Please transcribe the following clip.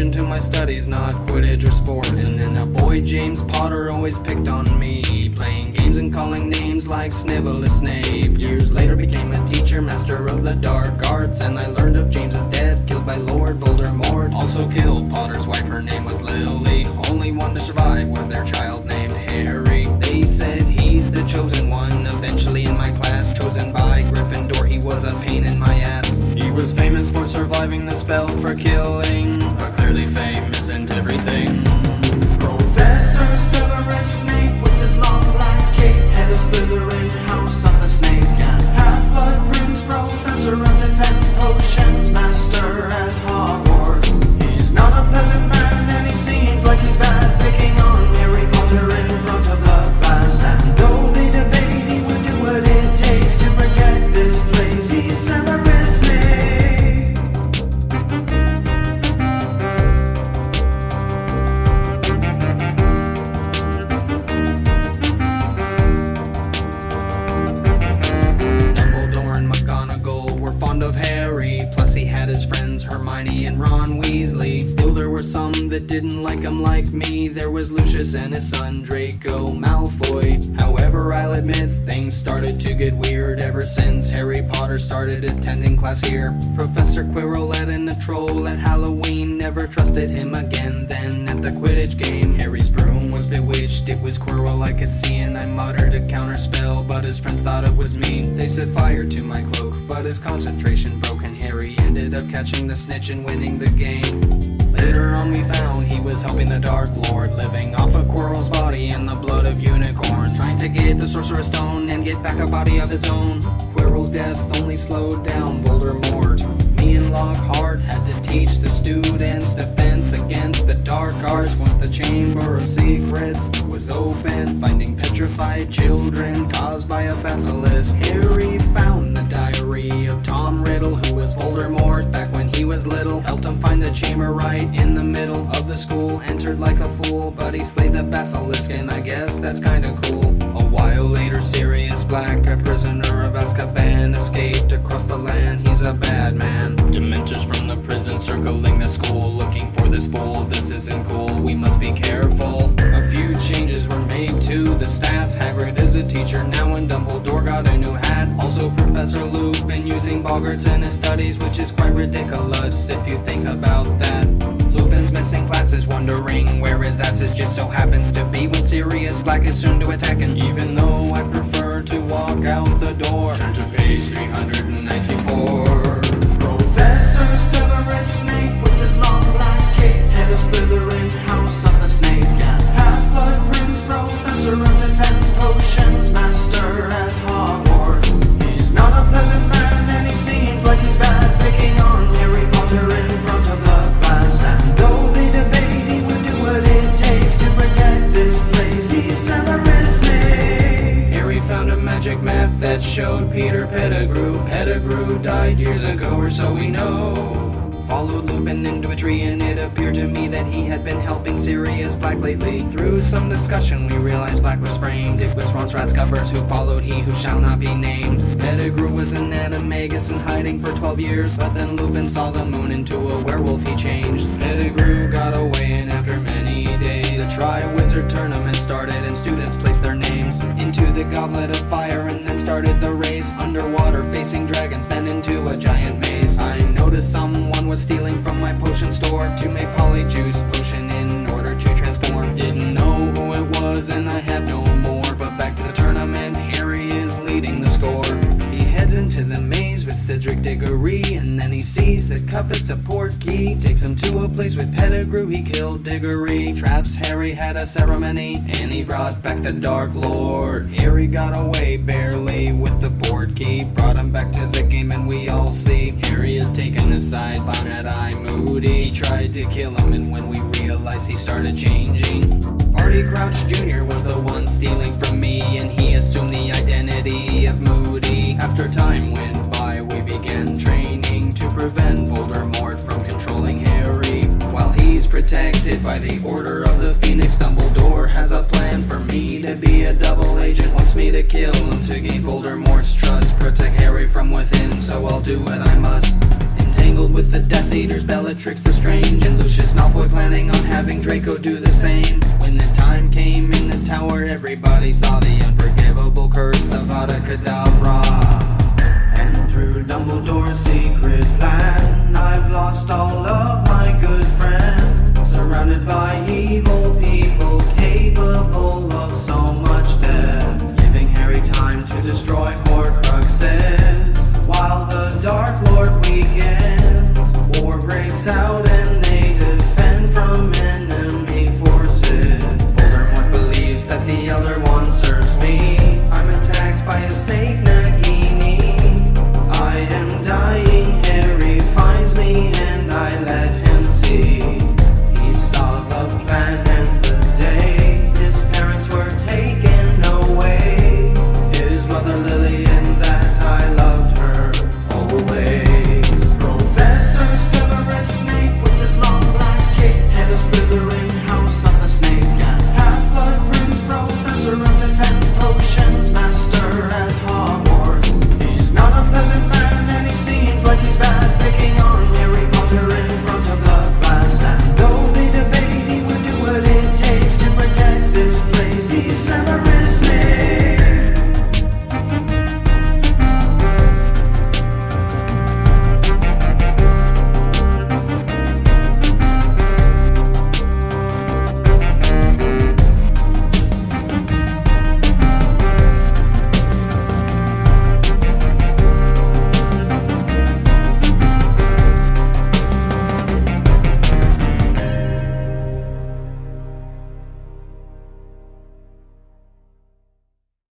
attention to my studies, not Quidditch or sports. And then a boy, James Potter, always picked on me, playing games and calling names like Snivelous Snape. Years later became a teacher, master of the dark arts, and I learned of James's death, killed by Lord Voldemort. Also killed Potter's wife, her name was Lily. Only one to survive was their child named Harry. They said he's the chosen one, eventually in my class, chosen by Gryffindor. He was a pain in my ass. He was famous for surviving the spell for killing, but clearly fame isn't everything. Professor Severus Snape with his long black cape, head of Slytherin, house of the snake, and half-blood prince, professor of defense potions, master at Hogwarts. He's not a pleasant man and he seems like he's bad, picking on Harry Potter in front of the class. And though they debate, he would do what it takes to protect this place. He's Severus Snape. Fond of Harry, plus he had his friends Hermione and Ron Weasley. Still there were some that didn't like him like me. There was Lucius and his son Draco Malfoy. However, I'll admit things started to get weird ever since Harry Potter started attending class here. Professor Quirrell let in a troll at Halloween, never trusted him again. Then at the Quidditch game, Harry's broom was bewitched. It was Quirrell I could see, and I muttered a counter spell, but his friends thought it was me. They set fire to my cloak, but his concentration broke, and Harry ended up catching the snitch and winning the game. Later on we found he was helping the Dark Lord, living off of Quirrell's body and the blood of unicorns, trying to get the Sorcerer's Stone and get back a body of his own. Quirrell's death only slowed down Voldemort. Me and Lockhart had to teach the students defense against the dark arts. Once the Chamber of Secrets was open, finding petrified children caused by a basilisk, Harry found the diary of Tom Riddle, who was Voldemort back when he was little. Helped him find the chamber right in the middle of the school. Entered like a fool, but he slayed the basilisk, and I guess that's kinda cool. A while later, Sirius Black, a prisoner of Azkaban, escaped across the land. He's a bad man. Dementors from the prison circling the school, looking for this fool. This isn't cool, we must be careful. A few changes were made to the staff. Hagrid is a teacher now, and Dumbledore got a new hat. Also Professor Lupin using boggarts in his studies, which is quite ridiculous if you think about that. Lupin's missing classes, wondering where his ass is, just so happens to be when Sirius Black is soon to attack him. Even though I prefer to walk out the door, turn to page 394. Professor Severus Snape with his long black cape, head of Slytherin, house of the snake, and half-blood prince, professor of defense potions, master at Hogwarts. He's not a pleasant man and he seems like he's bad, picking on Harry Potter in front of the class. And though they debate, he would do what it takes to protect this place. He's Severus Snape. Harry found a magic map that showed Peter Pettigrew. Pettigrew died years ago, or so we know. Followed Lupin into a tree, and it appeared to me that he had been helping Sirius Black lately. Through some discussion, we realized Black was framed. It was Ron's Ratscuppers who followed he who shall not be named. Pettigrew was an animagus in hiding for 12 years, but then Lupin saw the moon into a werewolf he changed. Pettigrew got away, and after many days, the Triwizard Tournament started, and students placed their names into the Goblet of Fire, and then started the race underwater, facing dragons, then into a giant maze. I noticed someone was stealing from my potion store to make polyjuice potion in order to transform. Didn't know who it was, and I have no more. But back to the tournament, Harry is leading the score. He heads into the maze with Cedric Diggory, and then he sees that Cupid's a portkey. Takes him to a place with Pettigrew, he killed Diggory. Traps Harry, had a ceremony, and he brought back the Dark Lord. Harry got away barely with the portkey, brought him back to the game, and we all see Harry is taken aside by Mad-Eye Moody. He tried to kill him, and when we realized, he started changing. Barty Crouch Jr. was the one stealing from me, and he assumed the identity of Moody. After time went by, we began training to prevent Voldemort from controlling Harry. While he's protected by the Order of the Phoenix, Dumbledore has a plan for me to be a double agent. Wants me to kill him to gain Voldemort's trust, protect Harry from within, so I'll do what I must. And take entangled with the Death Eaters, Bellatrix the Strange, and Lucius Malfoy planning on having Draco do the same. When the time came in the tower, everybody saw the unforgivable curse of Avada Kedavra. And through Dumbledore's secret plan, I've lost all of my good friends. Surrounded by